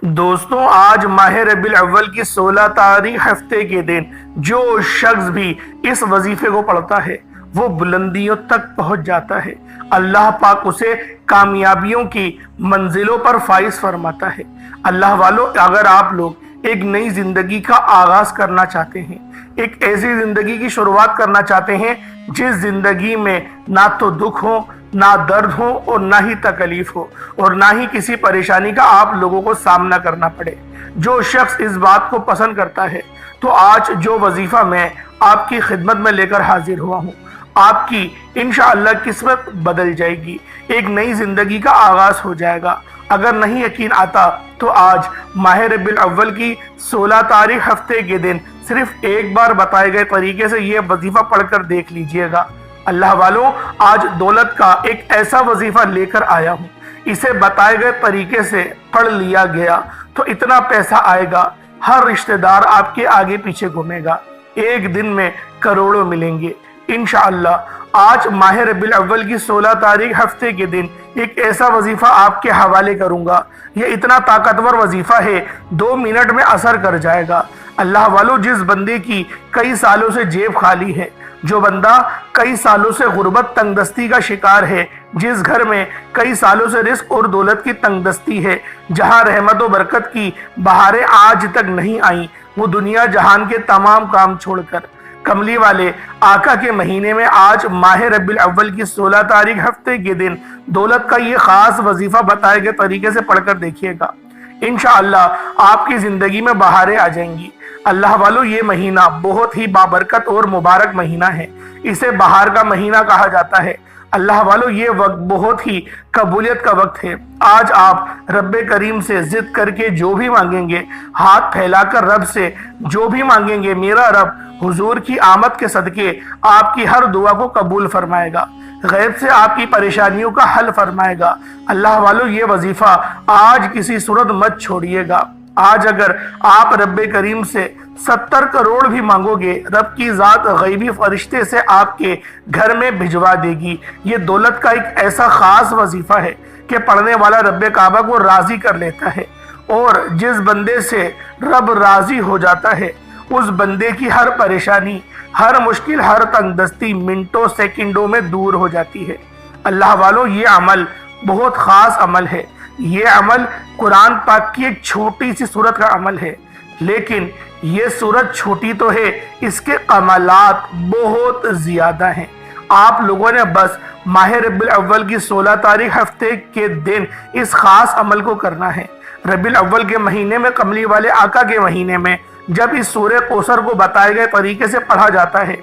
دوستوں، آج ماہ ربیع الاول کی 16 تاریخ ہفتے کے دن جو شخص بھی اس وظیفے کو پڑھتا ہے وہ بلندیوں تک پہنچ جاتا ہے۔ اللہ پاک اسے کامیابیوں کی منزلوں پر فائز فرماتا ہے۔ اللہ والو، اگر آپ لوگ ایک نئی زندگی کا آغاز کرنا چاہتے ہیں، ایک ایسی زندگی کی شروعات کرنا چاہتے ہیں جس زندگی میں نہ تو دکھ ہو، نہ درد ہو اور نہ ہی تکلیف ہو اور نہ ہی کسی پریشانی کا آپ لوگوں کو سامنا کرنا پڑے، جو شخص اس بات کو پسند کرتا ہے تو آج جو وظیفہ میں آپ کی خدمت میں لے کر حاضر ہوا ہوں، آپ کی انشاءاللہ قسمت بدل جائے گی، ایک نئی زندگی کا آغاز ہو جائے گا۔ اگر نہیں یقین آتا تو آج ماہ ربیع الاول کی 16 تاریخ ہفتے کے دن صرف ایک بار بتائے گئے طریقے سے یہ وظیفہ پڑھ کر دیکھ لیجئے گا۔ اللہ والوں، آج دولت کا ایک ایسا وظیفہ لے کر آیا ہوں، اسے بتائے گئے طریقے سے پڑھ لیا گیا تو اتنا پیسہ آئے گا، ہر رشتہ دار آپ کے آگے پیچھے گھومے گا، ایک دن میں کروڑوں ملیں گے انشاءاللہ۔ آج ماہ ربیع الاول کی 16 تاریخ ہفتے کے دن ایک ایسا وظیفہ آپ کے حوالے کروں گا، یہ اتنا طاقتور وظیفہ ہے 2 منٹ میں اثر کر جائے گا۔ اللہ والو، جس بندے کی کئی سالوں سے جیب خالی ہے، جو بندہ کئی سالوں سے غربت تنگ دستی کا شکار ہے، جس گھر میں کئی سالوں سے رزق اور دولت کی تنگ دستی ہے، جہاں رحمت و برکت کی بہاریں آج تک نہیں آئیں، وہ دنیا جہان کے تمام کام چھوڑ کر کملی والے آقا کے مہینے میں آج ماہ ربیع الاول کی 16 تاریخ ہفتے کے دن دولت کا یہ خاص وظیفہ بتائے گئے طریقے سے پڑھ کر دیکھیے گا، انشاءاللہ آپ کی زندگی میں بہاریں آ جائیں گی۔ اللہ والو، یہ مہینہ بہت ہی بابرکت اور مبارک مہینہ ہے، اسے بہار کا مہینہ کہا جاتا ہے۔ اللہ والو، یہ وقت بہت ہی قبولیت کا وقت ہے۔ آج آپ رب کریم سے ضد کر کے جو بھی مانگیں گے، ہاتھ پھیلا کر رب سے جو بھی مانگیں گے، میرا رب حضور کی آمد کے صدقے آپ کی ہر دعا کو قبول فرمائے گا، غیب سے آپ کی پریشانیوں کا حل فرمائے گا۔ اللہ والو، یہ وظیفہ آج کسی صورت مت چھوڑیے گا۔ آج اگر آپ رب کریم سے 70 کروڑ بھی مانگو گے، رب کی ذات غیبی فرشتے سے آپ کے گھر میں بھجوا دے گی۔ یہ دولت کا ایک ایسا خاص وظیفہ ہے کہ پڑھنے والا رب کعبہ کو راضی کر لیتا ہے، اور جس بندے سے رب راضی ہو جاتا ہے اس بندے کی ہر پریشانی، ہر مشکل، ہر تنگ دستی منٹوں سیکنڈوں میں دور ہو جاتی ہے۔ اللہ والو، یہ عمل بہت خاص عمل ہے، یہ عمل قرآن پاک کی ایک چھوٹی سی سورت کا عمل ہے، لیکن یہ سورت چھوٹی تو ہے، اس کے کمالات بہت زیادہ ہیں۔ آپ لوگوں نے بس ماہ ربیع الاول کی 16 تاریخ ہفتے کے دن اس خاص عمل کو کرنا ہے۔ ربیع الاول کے مہینے میں، کملی والے آقا کے مہینے میں، جب اس سورہ کوثر کو بتائے گئے طریقے سے پڑھا جاتا ہے،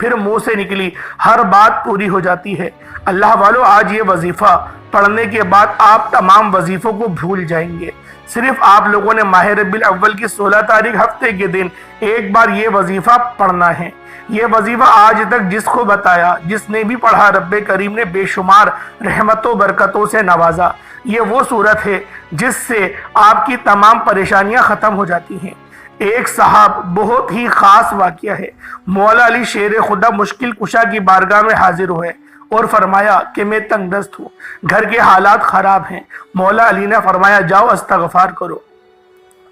پھر منہ سے نکلی ہر بات پوری ہو جاتی ہے۔ اللہ والو، آج یہ وظیفہ پڑھنے کے بعد آپ تمام وظیفوں کو بھول جائیں گے۔ صرف آپ لوگوں نے ماہ ربیع الاول کی 16 تاریخ ہفتے کے دن ایک بار یہ وظیفہ پڑھنا ہے۔ یہ وظیفہ آج تک جس کو بتایا، جس نے بھی پڑھا، رب کریم نے بے شمار رحمتوں برکتوں سے نوازا۔ یہ وہ صورت ہے جس سے آپ کی تمام پریشانیاں ختم ہو جاتی ہیں۔ ایک صاحب، بہت ہی خاص واقعہ ہے، مولا علی شیر خدا مشکل کشا کی بارگاہ میں حاضر ہوئے اور فرمایا کہ میں تنگ دست ہوں، گھر کے حالات خراب ہیں۔ مولا علی نے فرمایا جاؤ استغفار کرو۔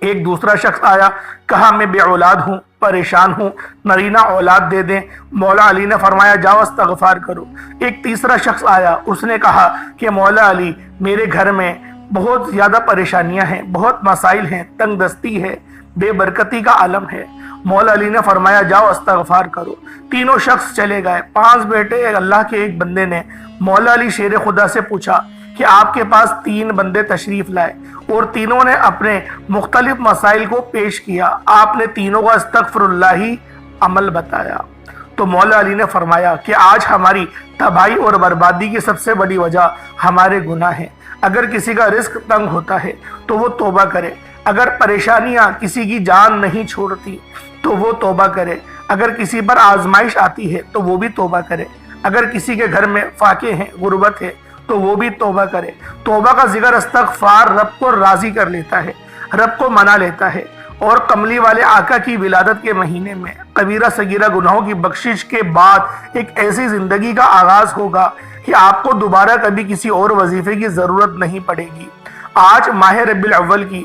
ایک دوسرا شخص آیا، کہا میں بے اولاد ہوں، پریشان ہوں، نرینہ اولاد دے دیں۔ مولا علی نے فرمایا جاؤ استغفار کرو۔ ایک تیسرا شخص آیا، اس نے کہا کہ مولا علی، میرے گھر میں بہت زیادہ پریشانیاں ہیں، بہت مسائل ہیں، تنگ دستی ہے، بے برکتی کا عالم ہے۔ مولا علی نے فرمایا جاؤ استغفار کرو۔ تینوں شخص چلے گئے۔ 5 بیٹے اللہ کے ایک بندے نے مولا علی شیر خدا سے پوچھا کہ آپ کے پاس 3 بندے تشریف لائے اور تینوں نے اپنے مختلف مسائل کو پیش کیا، آپ نے تینوں کا استغفر اللہ عمل بتایا۔ تو مولا علی نے فرمایا کہ آج ہماری تباہی اور بربادی کی سب سے بڑی وجہ ہمارے گناہ ہیں۔ اگر کسی کا رزق تنگ ہوتا ہے تو وہ توبہ کرے، اگر پریشانیاں کسی کی جان نہیں چھوڑتی تو وہ توبہ کرے، اگر کسی پر آزمائش آتی ہے تو وہ بھی توبہ کرے، اگر کسی کے گھر میں فاقے ہیں، غربت ہے تو وہ بھی توبہ کرے۔ توبہ کا ذکر، استغفار رب کو راضی کر لیتا ہے، رب کو منا لیتا ہے، اور کملی والے آقا کی ولادت کے مہینے میں کبیرہ صغیرہ گناہوں کی بخشش کے بعد ایک ایسی زندگی کا آغاز ہوگا کہ آپ کو دوبارہ کبھی کسی اور وظیفے کی ضرورت نہیں پڑے گی۔ آج ماہ ربیع الاول کی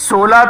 16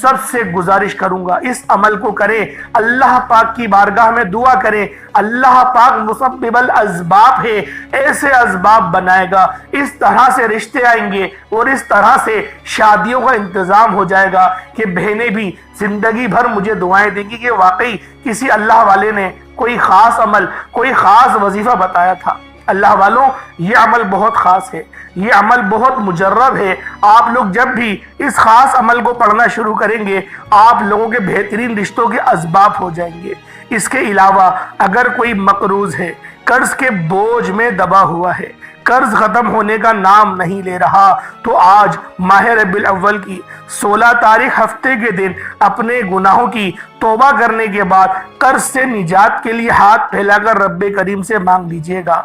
سب سے گزارش کروں گا اس عمل کو کریں، اللہ پاک کی بارگاہ میں دعا کریں۔ اللہ پاک مسبب الاسباب ہے، ایسے اسباب بنائے گا، اس طرح سے رشتے آئیں گے اور اس طرح سے شادیوں کا انتظام ہو جائے گا کہ بہنیں بھی زندگی بھر مجھے دعائیں دیں گی کہ واقعی کسی اللہ والے نے کوئی خاص عمل، کوئی خاص وظیفہ بتایا تھا۔ اللہ والوں، یہ عمل بہت خاص ہے، یہ عمل بہت مجرب ہے۔ آپ لوگ جب بھی اس خاص عمل کو پڑھنا شروع کریں گے، آپ لوگوں کے بہترین رشتوں کے اسباب ہو جائیں گے۔ اس کے علاوہ اگر کوئی مقروض ہے، قرض کے بوجھ میں دبا ہوا ہے، قرض ختم ہونے کا نام نہیں لے رہا، تو آج ماہ ربیع الاول کی 16 تاریخ ہفتے کے دن اپنے گناہوں کی توبہ کرنے کے بعد قرض سے نجات کے لیے ہاتھ پھیلا کر رب کریم سے مانگ لیجئے گا۔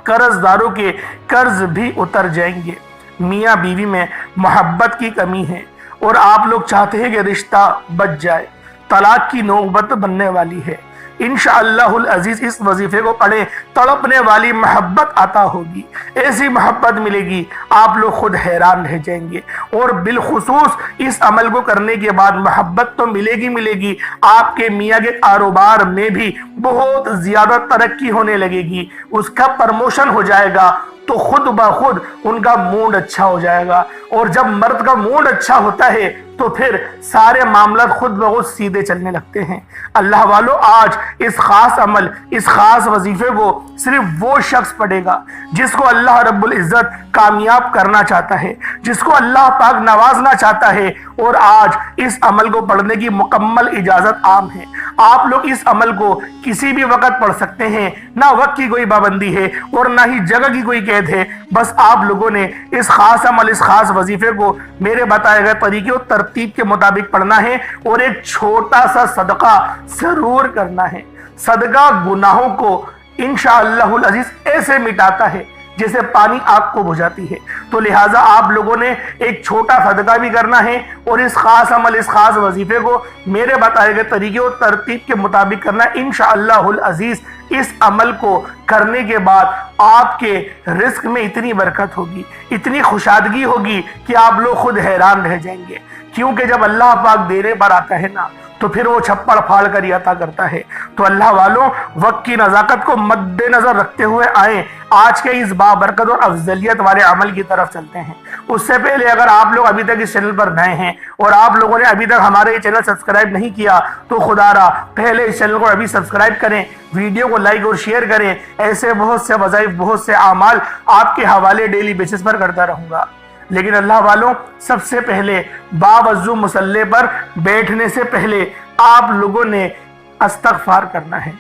قرض داروں کے قرض بھی اتر جائیں گے۔ میاں بیوی میں محبت کی کمی ہے اور آپ لوگ چاہتے ہیں کہ رشتہ بچ جائے، طلاق کی نوبت بننے والی ہے۔ انشاءاللہ العزیز اس وظیفے کو پڑھیں، تڑپنے والی محبت عطا ہوگی، ایسی محبت ملے گی آپ لوگ خود حیران رہ جائیں گے۔ اور بالخصوص اس عمل کو کرنے کے بعد محبت تو ملے گی، آپ کے میاں کے کاروبار میں بھی بہت زیادہ ترقی ہونے لگے گی، اس کا پرموشن ہو جائے گا، تو خود بخود ان کا موڈ اچھا ہو جائے گا۔ اور جب مرد کا موڈ اچھا ہوتا ہے تو پھر سارے معاملات خود بخود سیدھے چلنے لگتے ہیں۔ اللہ والو، آج اس خاص عمل، اس خاص وظیفے کو صرف وہ شخص پڑھے گا جس کو اللہ رب العزت کامیاب کرنا چاہتا ہے، جس کو اللہ پاک نوازنا چاہتا ہے، اور آج اس عمل کو پڑھنے کی مکمل اجازت عام ہے۔ آپ لوگ اس عمل کو کسی بھی وقت پڑھ سکتے ہیں، نہ وقت کی کوئی پابندی ہے اور نہ ہی جگہ کی کوئی قید ہے۔ بس آپ لوگوں نے اس خاص عمل، اس خاص وظیفے کو میرے بتائے گئے طریقے اور ترتیب کے مطابق پڑھنا ہے، اور ایک چھوٹا سا صدقہ ضرور کرنا ہے۔ صدقہ گناہوں کو انشاءاللہ العزیز ایسے مٹاتا ہے جیسے پانی آگ کو بجھاتی ہے، تو لہٰذا آپ لوگوں نے ایک چھوٹا صدقہ بھی کرنا ہے اور اس خاص عمل، اس خاص وظیفے کو میرے بتائے گئے طریقے اور ترتیب کے مطابق کرنا ہے۔ انشاءاللہ العزیز اس عمل کو کرنے کے بعد آپ کے رزق میں اتنی برکت ہوگی، اتنی خوشادگی ہوگی کہ آپ لوگ خود حیران رہ جائیں گے، کیونکہ جب اللہ پاک دینے پر آتا ہے نا تو پھر وہ چھپڑ پھاڑ کر ہی عطا کرتا ہے۔ تو اللہ والوں، وقت کی نزاکت کو مد نظر رکھتے ہوئے آئیں، آج کے اس بابرکت اور افضلیت والے عمل کی طرف چلتے ہیں۔ اس سے پہلے اگر آپ لوگ ابھی تک اس چینل پر نئے ہیں اور آپ لوگوں نے ابھی تک ہمارے یہ چینل سبسکرائب نہیں کیا، تو خدا را پہلے اس چینل کو ابھی سبسکرائب کریں، ویڈیو کو لائک اور شیئر کریں۔ ایسے بہت سے وظائف، بہت سے اعمال آپ کے حوالے ڈیلی بیسس پر کرتا رہوں گا۔ لیکن اللہ والوں، سب سے پہلے باوضو مصلی پر بیٹھنے سے پہلے آپ لوگوں نے استغفار کرنا ہے۔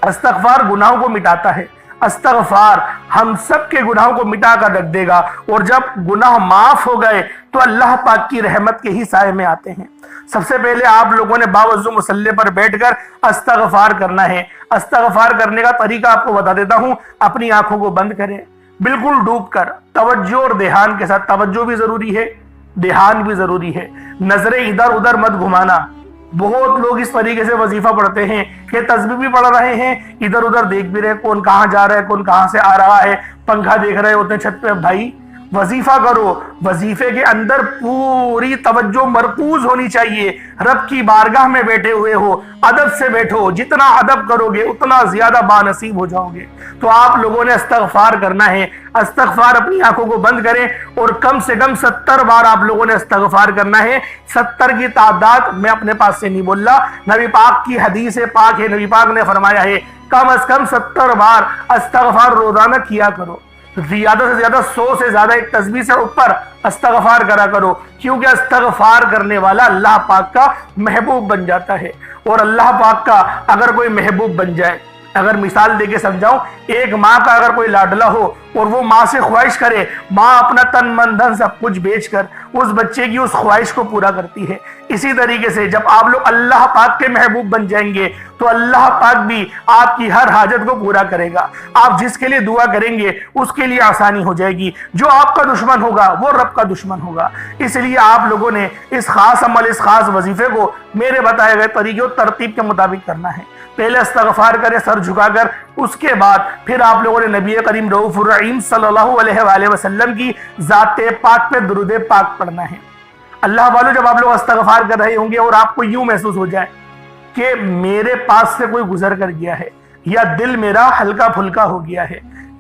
استغفار گناہوں کو مٹاتا ہے، استغفار ہم سب کے گناہوں کو مٹا کر رکھ دے گا، اور جب گناہ معاف ہو گئے تو اللہ پاک کی رحمت کے ہی سائے میں آتے ہیں۔ سب سے پہلے آپ لوگوں نے باوضو مصلی پر بیٹھ کر استغفار کرنا ہے۔ استغفار کرنے کا طریقہ آپ کو بتا دیتا ہوں۔ اپنی آنکھوں کو بند کریں، بالکل ڈوب کر، توجہ اور دھیان کے ساتھ، توجہ بھی ضروری ہے، دھیان بھی ضروری ہے، نظریں ادھر ادھر مت گھمانا۔ بہت لوگ اس طریقے سے وظیفہ پڑھتے ہیں کہ تسبیح بھی پڑھ رہے ہیں، ادھر ادھر دیکھ بھی رہے، کون کہاں جا رہا ہے، کون کہاں سے آ رہا ہے، پنکھا دیکھ رہے ہوتے ہیں چھت پہ۔ بھائی وظیفہ کرو، وظیفے کے اندر پوری توجہ مرکوز ہونی چاہیے۔ رب کی بارگاہ میں بیٹھے ہوئے ہو، ادب سے بیٹھو، جتنا ادب کرو گے اتنا زیادہ بانصیب ہو جاؤ گے۔ تو آپ لوگوں نے استغفار کرنا ہے۔ استغفار، اپنی آنکھوں کو بند کریں اور کم سے کم 70 بار آپ لوگوں نے استغفار کرنا ہے۔ 70 کی تعداد میں اپنے پاس سے نہیں بول رہا، نبی پاک کی حدیث پاک ہے، نبی پاک نے فرمایا ہے کم از کم 70 بار استغفار روزانہ کیا کرو۔ زیادہ سے زیادہ 100 سے زیادہ، ایک تسبیح سے اوپر استغفار کرا کرو، کیونکہ استغفار کرنے والا اللہ پاک کا محبوب بن جاتا ہے۔ اور اللہ پاک کا اگر کوئی محبوب بن جائے، اگر مثال دے کے سمجھاؤں، ایک ماں کا اگر کوئی لاڈلا ہو اور وہ ماں سے خواہش کرے، ماں اپنا تن من دھن سب کچھ بیچ کر اس بچے کی اس خواہش کو پورا کرتی ہے۔ اسی طریقے سے جب آپ لوگ اللہ پاک کے محبوب بن جائیں گے تو اللہ پاک بھی آپ کی ہر حاجت کو پورا کرے گا۔ آپ جس کے لیے دعا کریں گے اس کے لیے آسانی ہو جائے گی۔ جو آپ کا دشمن ہوگا وہ رب کا دشمن ہوگا۔ اس لیے آپ لوگوں نے اس خاص عمل، اس خاص وظیفے کو میرے بتائے گئے طریقے اور ترتیب کے مطابق کرنا ہے۔ پہلے استغفار کریں سر جھکا کر، اس کے بعد پھر آپ لوگوں نے نبی کریم رؤوف الرحیم صلی اللہ علیہ وآلہ وسلم کی ذات پاک پہ درود پاک پڑھنا ہے۔ اللہ والوں جب آپ لوگ استغفار کر رہے ہوں گے اور آپ کو یوں محسوس ہو جائے کہ میرے پاس سے کوئی گزر کر گیا ہے، یا دل میرا ہلکا پھلکا ہو گیا ہے،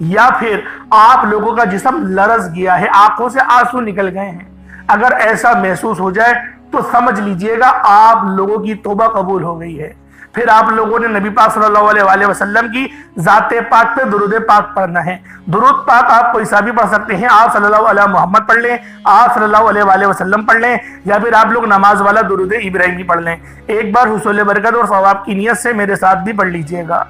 یا پھر آپ لوگوں کا جسم لرز گیا ہے، آنکھوں سے آنسو نکل گئے ہیں، اگر ایسا محسوس ہو جائے تو سمجھ لیجئے گا آپ لوگوں کی توبہ قبول ہو گئی ہے۔ پھر آپ لوگوں نے نبی پاک صلی اللہ علیہ وآلہ وسلم کی ذات پاک پہ درود پاک پڑھنا ہے۔ درود پاک آپ کوئی سا بھی پڑھ سکتے ہیں، آپ صلی اللہ علیہ محمد پڑھ لیں، آپ صلی اللہ علیہ وآلہ وسلم پڑھ لیں، یا پھر آپ لوگ نماز والا درود ابراہیمی پڑھ لیں۔ ایک بار حصول برکت اور ثواب کی نیت سے میرے ساتھ بھی پڑھ لیجئے گا۔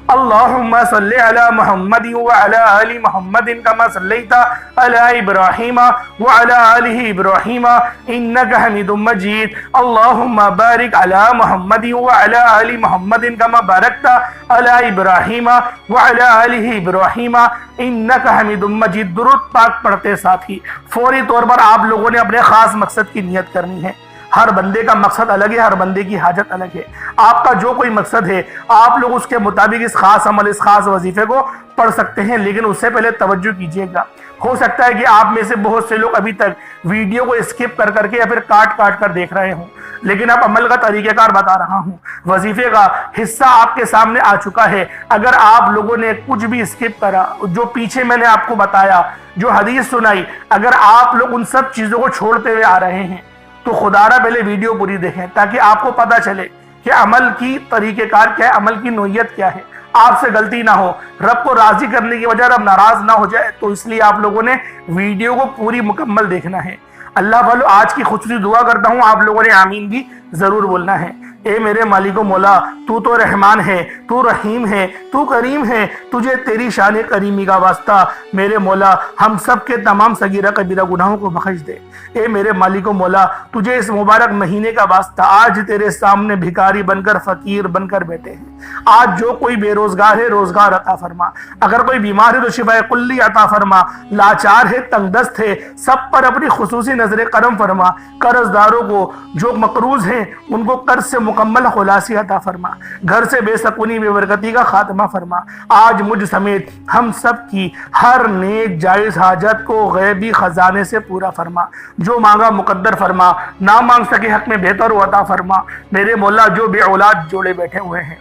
اللہم صلی علی محمد وعلی آل محمد کما صلیت علی ابراہیم وعلی آل ابراہیم انک حمید مجید۔ اللہم بارک علی محمد وعلی آل محمد کما بارکت علی ابراہیم وعلی آل ابراہیم انک حمید مجید۔ درود پاک پڑھتے ساتھ ہی فوری طور پر آپ لوگوں نے اپنے خاص مقصد کی نیت کرنی ہے۔ ہر بندے کا مقصد الگ ہے، ہر بندے کی حاجت الگ ہے۔ آپ کا جو کوئی مقصد ہے آپ لوگ اس کے مطابق اس خاص عمل، اس خاص وظیفے کو پڑھ سکتے ہیں، لیکن اس سے پہلے توجہ کیجئے گا۔ ہو سکتا ہے کہ آپ میں سے بہت سے لوگ ابھی تک ویڈیو کو اسکپ کر کے یا پھر کاٹ کر دیکھ رہے ہوں، لیکن اب عمل کا طریقہ کار بتا رہا ہوں، وظیفے کا حصہ آپ کے سامنے آ چکا ہے۔ اگر آپ لوگوں نے کچھ بھی اسکپ کرا، جو پیچھے میں نے آپ کو بتایا، جو حدیث سنائی، اگر آپ لوگ ان سب چیزوں کو چھوڑتے ہوئے آ رہے ہیں تو خدا را پہلے ویڈیو پوری دیکھیں، تاکہ آپ کو پتہ چلے کہ عمل کی طریقہ کار کیا ہے، عمل کی نوعیت کیا ہے، آپ سے غلطی نہ ہو، رب کو راضی کرنے کی وجہ رب ناراض نہ ہو جائے، تو اس لیے آپ لوگوں نے ویڈیو کو پوری مکمل دیکھنا ہے۔ اللہ والو آج کی خصوصی دعا کرتا ہوں، آپ لوگوں نے آمین بھی ضرور بولنا ہے۔ اے میرے مالک و مولا، تو تو رحمان ہے، تو رحیم ہے، تو کریم ہے، تجھے تیری شان کریمی کا واسطہ میرے مولا ہم سب کے تمام صغیرہ کبیرہ گناہوں کو بخش دے۔ اے میرے مالک و مولا، تجھے اس مبارک مہینے کا واسطہ آج تیرے سامنے بھکاری بن کر، فقیر بن کر بیٹھے ہیں۔ آج جو کوئی بے روزگار ہے روزگار عطا فرما، اگر کوئی بیمار ہے تو شفا کلی عطا فرما، لاچار ہے، تنگ دست ہے، سب پر اپنی خصوصی نظر کرم فرما، قرض داروں کو جو مقروض ہیں ان کو قرض سے مکمل خلاصی عطا فرما، گھر سے بے سکونی بے برکتی کا خاتمہ فرما۔ آج مجھ سمیت ہم سب کی ہر نیک جائز حاجت کو غیبی خزانے سے پورا فرما، جو مانگا مقدر فرما، نہ مانگ سکے حق میں بہتر و عطا فرما۔ میرے مولا جو بے اولاد جوڑے بیٹھے ہوئے ہیں،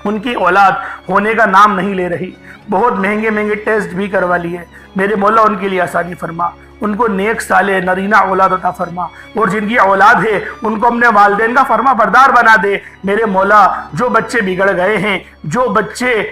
ان کی اولاد ہونے کا نام نہیں لے رہی، بہت مہنگے مہنگے ٹیسٹ بھی کروا لیے، میرے مولا ان کے لیے آسانی فرما، ان کو نیک صالح نرینہ اولاد عطا فرما، اور جن کی اولاد ہے ان کو اپنے والدین کا فرما بردار بنا دے۔ میرے مولا جو بچے بگڑ گئے ہیں، جو بچے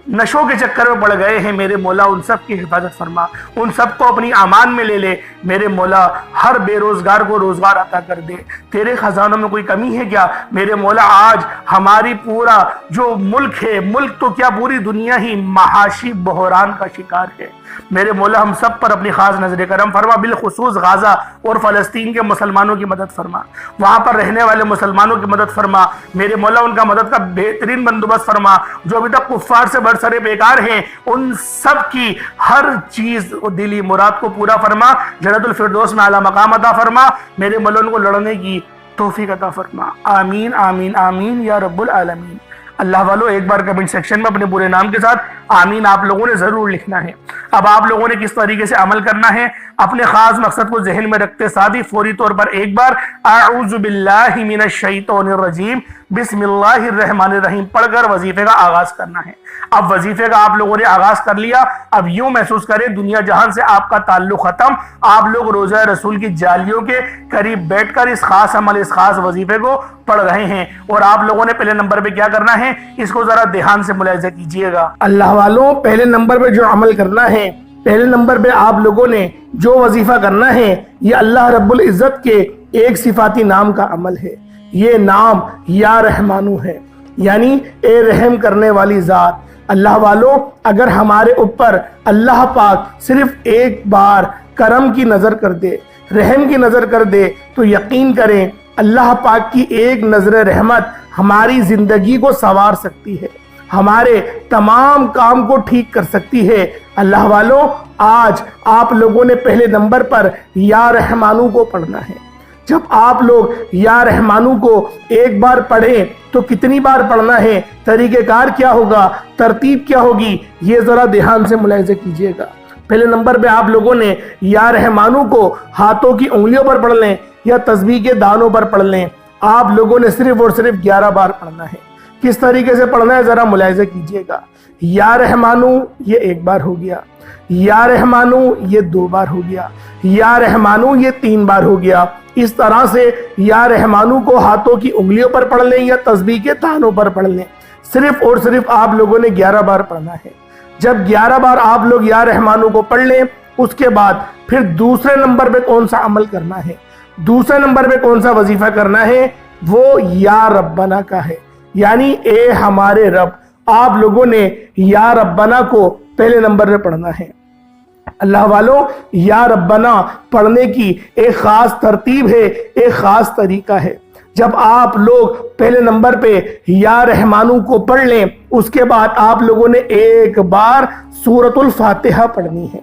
نشوں کے چکر میں پڑ گئے ہیں، میرے مولا ان سب کی حفاظت فرما، ان سب کو اپنی امان میں لے لے۔ میرے مولا ہر بے روزگار کو روزگار عطا کر دے، تیرے خزانوں میں کوئی کمی ہے کیا؟ میرے مولا آج ہماری پورا جو ملک ہے، ملک تو کیا پوری دنیا ہی معاشی بحران کا شکار ہے، میرے مولا ہم سب پر اپنی خاص نظر کرم فرما، بالخصوص غزہ اور فلسطین کے مسلمانوں کی مدد فرما، وہاں پر رہنے والے مسلمانوں کی مدد فرما، میرے مولا ان کا مدد کا بہترین بندوبست فرما، جو ابھی تک کفار سے برسر پیکار ہیں ان سب کی ہر چیز و دلی مراد کو پورا فرما، جنت الفردوس میں اعلیٰ مقام عطا فرما، میرے مولا ان کو لڑنے کی توفیق عطا فرما۔ آمین آمین آمین یا رب العالمین۔ اللہ والو ایک بار کمنٹ سیکشن میں اپنے پورے نام کے ساتھ آمین آپ لوگوں نے ضرور لکھنا ہے۔ اب آپ لوگوں نے کس طریقے سے عمل کرنا ہے، اپنے خاص مقصد کو ذہن میں رکھتے ساتھ ہی فوری طور پر ایک بار اعوذ باللہ من الشیطان الرجیم بسم اللہ الرحمن الرحیم پڑھ کر وظیفے کا آغاز کرنا ہے۔ اب وظیفے کا آپ لوگوں نے آغاز کر لیا، اب یوں محسوس کریں دنیا جہان سے آپ کا تعلق ختم، آپ لوگ روزہ رسول کی جالیوں کے قریب بیٹھ کر اس خاص عمل، اس خاص وظیفے کو پڑھ رہے ہیں، اور آپ لوگوں نے پہلے نمبر پہ کیا کرنا ہے اس کو ذرا دھیان سے ملاحظہ کیجئے گا۔ اللہ والوں پہلے نمبر پہ جو عمل کرنا ہے، پہلے نمبر پہ آپ لوگوں نے جو وظیفہ کرنا ہے، یہ اللہ رب العزت کے ایک صفاتی نام کا عمل ہے۔ یہ نام یا رحمانو ہے، یعنی اے رحم کرنے والی ذات۔ اللہ والوں اگر ہمارے اوپر اللہ پاک صرف ایک بار کرم کی نظر کر دے، رحم کی نظر کر دے، تو یقین کریں اللہ پاک کی ایک نظر رحمت ہماری زندگی کو سنوار سکتی ہے، ہمارے تمام کام کو ٹھیک کر سکتی ہے۔ اللہ والوں آج آپ لوگوں نے پہلے نمبر پر یا رحمانو کو پڑھنا ہے۔ جب آپ لوگ یا رحمانو کو ایک بار پڑھیں تو کتنی بار پڑھنا ہے، طریقہ کار کیا ہوگا، ترتیب کیا ہوگی، یہ ذرا دھیان سے ملاحظہ کیجئے گا۔ پہلے نمبر پہ آپ لوگوں نے یا رحمانو کو ہاتھوں کی انگلیوں پر پڑھ لیں، یا تسبیح کے دانوں پر پڑھ لیں، آپ لوگوں نے صرف اور صرف 11 بار پڑھنا ہے۔ کس طریقے سے پڑھنا ہے ذرا ملاحظہ کیجئے گا۔ یا رحمانو یہ 1 بار ہو گیا، یا رحمانو یہ 2 بار ہو گیا، یا رحمانو یہ 3 بار ہو گیا۔ اس طرح سے یا رحمانو کو ہاتھوں کی انگلیوں پر پڑھ لیں یا تسبیح کے دانوں پر پڑھ لیں، صرف اور صرف آپ لوگوں نے 11 بار پڑھنا ہے۔ جب 11 بار آپ لوگ یا رحمانو کو پڑھ لیں، اس کے بعد پھر دوسرے نمبر پہ کون سا عمل کرنا ہے، دوسرے نمبر پہ کون سا وظیفہ کرنا ہے، وہ یا ربنا کا ہے، یعنی اے ہمارے رب۔ آپ لوگوں نے یا ربنا کو پہلے نمبر پہ پڑھنا ہے۔ اللہ والوں، یا ربنا پڑھنے کی ایک خاص ترتیب ہے، ایک خاص طریقہ ہے۔ جب آپ لوگ پہلے نمبر پہ یا رحمانو کو پڑھ لیں، اس کے بعد آپ لوگوں نے 1 بار سورۃ الفاتحہ پڑھنی ہے،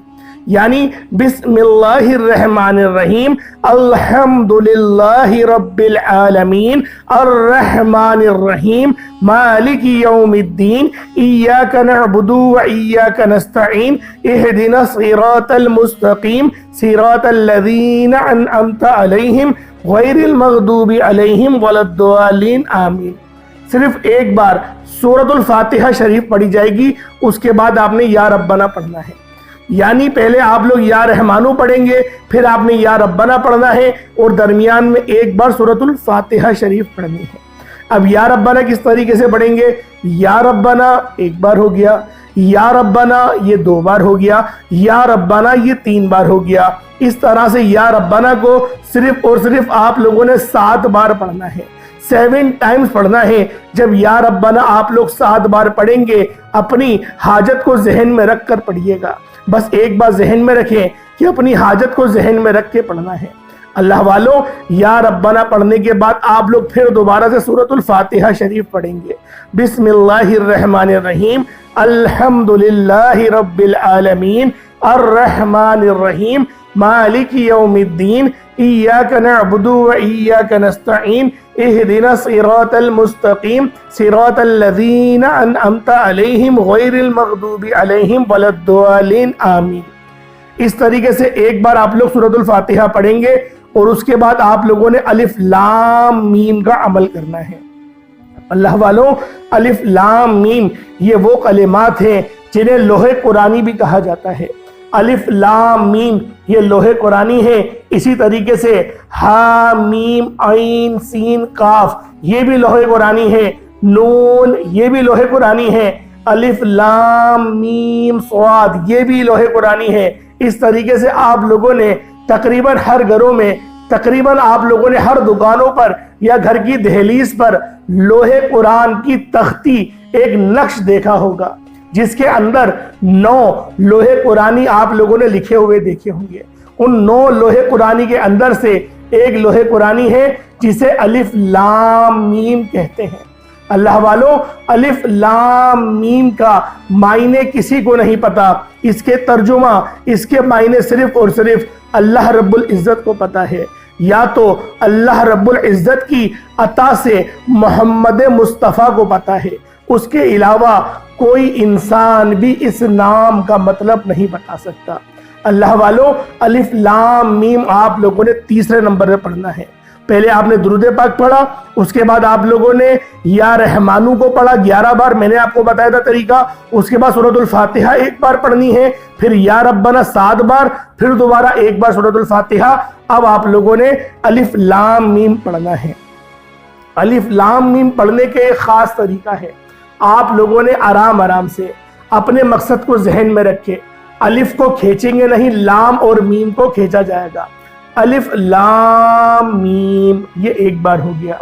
یعنی بسم اللہ الرحمن الرحیم الحمدللہ رب العالمین الرحمن الرحیم مالک یوم الدین ایاک نعبد و ایاک نستعین اہدنا الصراط المستقیم صراط الذین انعمت علیہم غیر المغضوب علیہم ولا الضالین آمین۔ صرف 1 بار سورۃ الفاتحہ شریف پڑھی جائے گی، اس کے بعد آپ نے یا ربنا پڑھنا ہے، یعنی پہلے آپ لوگ یا رحمانو پڑھیں گے، پھر آپ نے یا ربنا پڑھنا ہے، اور درمیان میں 1 بار سورۃ الفاتحہ شریف پڑھنی ہے۔ اب یا ربنا کس طریقے سے پڑھیں گے؟ یا ربنا 1 بار ہو گیا، یا ربنا یہ 2 بار ہو گیا، یا ربنا یہ 3 بار ہو گیا۔ اس طرح سے یا ربنا کو صرف اور صرف آپ لوگوں نے 7 بار پڑھنا ہے، 7 ٹائمز پڑھنا ہے۔ جب یا ربنا آپ لوگ 7 بار پڑھیں گے، اپنی حاجت کو ذہن میں رکھ کر پڑھیے گا، بس ایک بات ذہن میں رکھیں کہ اپنی حاجت کو ذہن میں رکھ کے پڑھنا ہے۔ اللہ والوں، یا ربنا پڑھنے کے بعد آپ لوگ پھر دوبارہ سے سورۃ الفاتحہ شریف پڑھیں گے۔ بسم اللہ الرحمن الرحیم الحمدللہ رب العالمین الرحمن الرحیم مالک یوم الدین ایاک نعبد و ایاک نستعین اہدنا الصراط المستقیم صراط الذین انعمت علیہم غیر المغضوب علیہم ولا الضالین آمین۔ اس طریقے سے 1 بار آپ لوگ سورۃ الفاتحہ پڑھیں گے، اور اس کے بعد آپ لوگوں نے الف لام میم کا عمل کرنا ہے۔ اللہ والوں، الف لام میم یہ وہ کلمات ہیں جنہیں لوح قرآنی بھی کہا جاتا ہے۔ الف لام میم یہ لوح قرآنی ہے، اسی طریقے سے ہا میم عین سین قاف یہ بھی لوح قرآنی ہے، نون یہ بھی لوح قرآنی ہے، الف لام میم صاد یہ بھی لوح قرآنی ہے۔ اس طریقے سے آپ لوگوں نے تقریباً ہر گھروں میں، تقریباً آپ لوگوں نے ہر دکانوں پر یا گھر کی دہلیز پر لوح قرآن کی تختی ایک نقش دیکھا ہوگا، جس کے اندر 9 لوح قرآنی آپ لوگوں نے لکھے ہوئے دیکھے ہوں گے۔ ان 9 لوح قرآنی کے اندر سے ایک لوح قرآنی ہے جسے الف لام میم کہتے ہیں۔ اللہ والوں، الف لام میم کا معنی کسی کو نہیں پتا، اس کے ترجمہ، اس کے معنی صرف اور صرف اللہ رب العزت کو پتا ہے، یا تو اللہ رب العزت کی عطا سے محمد مصطفیٰ کو پتا ہے، اس کے علاوہ کوئی انسان بھی اس نام کا مطلب نہیں بتا سکتا۔ اللہ والوں، الف لام میم آپ لوگوں نے تیسرے نمبر پہ پڑھنا ہے۔ پہلے آپ نے درود پاک پڑھا، اس کے بعد آپ لوگوں نے یا رحمانو کو پڑھا 11 بار، میں نے آپ کو بتایا تھا طریقہ۔ اس کے بعد سورۃ الفاتحہ 1 بار پڑھنی ہے، پھر یا ربنا 7 بار، پھر دوبارہ 1 بار سورۃ الفاتحہ۔ اب آپ لوگوں نے الف لام میم پڑھنا ہے۔ الف لام میم پڑھنے کے ایک خاص طریقہ ہے، آپ لوگوں نے آرام آرام سے اپنے مقصد کو ذہن میں رکھے، الف کو کھینچیں گے نہیں، لام اور میم کو کھینچا جائے گا۔ الف لام میم یہ 1 بار ہو گیا،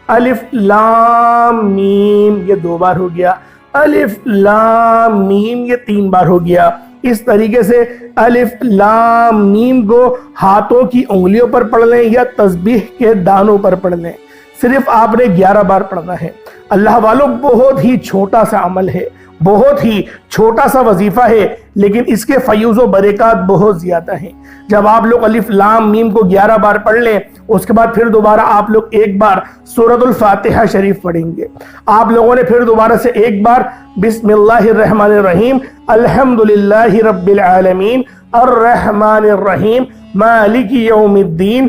الف لام میم یہ 2 بار ہو گیا، الف لام میم یہ 3 بار ہو گیا۔ اس طریقے سے الف لام میم کو ہاتھوں کی انگلیوں پر پڑھ لیں یا تسبیح کے دانوں پر پڑھ لیں، صرف آپ نے 11 بار پڑھنا ہے۔ اللہ والوں، بہت ہی چھوٹا سا عمل ہے، بہت ہی چھوٹا سا وظیفہ ہے، لیکن اس کے فیوز و برکات بہت زیادہ ہیں۔ جب آپ لوگ الف لام میم کو 11 بار پڑھ لیں، اس کے بعد پھر دوبارہ آپ لوگ 1 بار سورۃ الفاتحہ شریف پڑھیں گے۔ آپ لوگوں نے پھر دوبارہ سے 1 بار بسم اللہ الرحمن الرحیم الحمدللہ رب العالمین الرحمن الرحیم مالک یوم الدین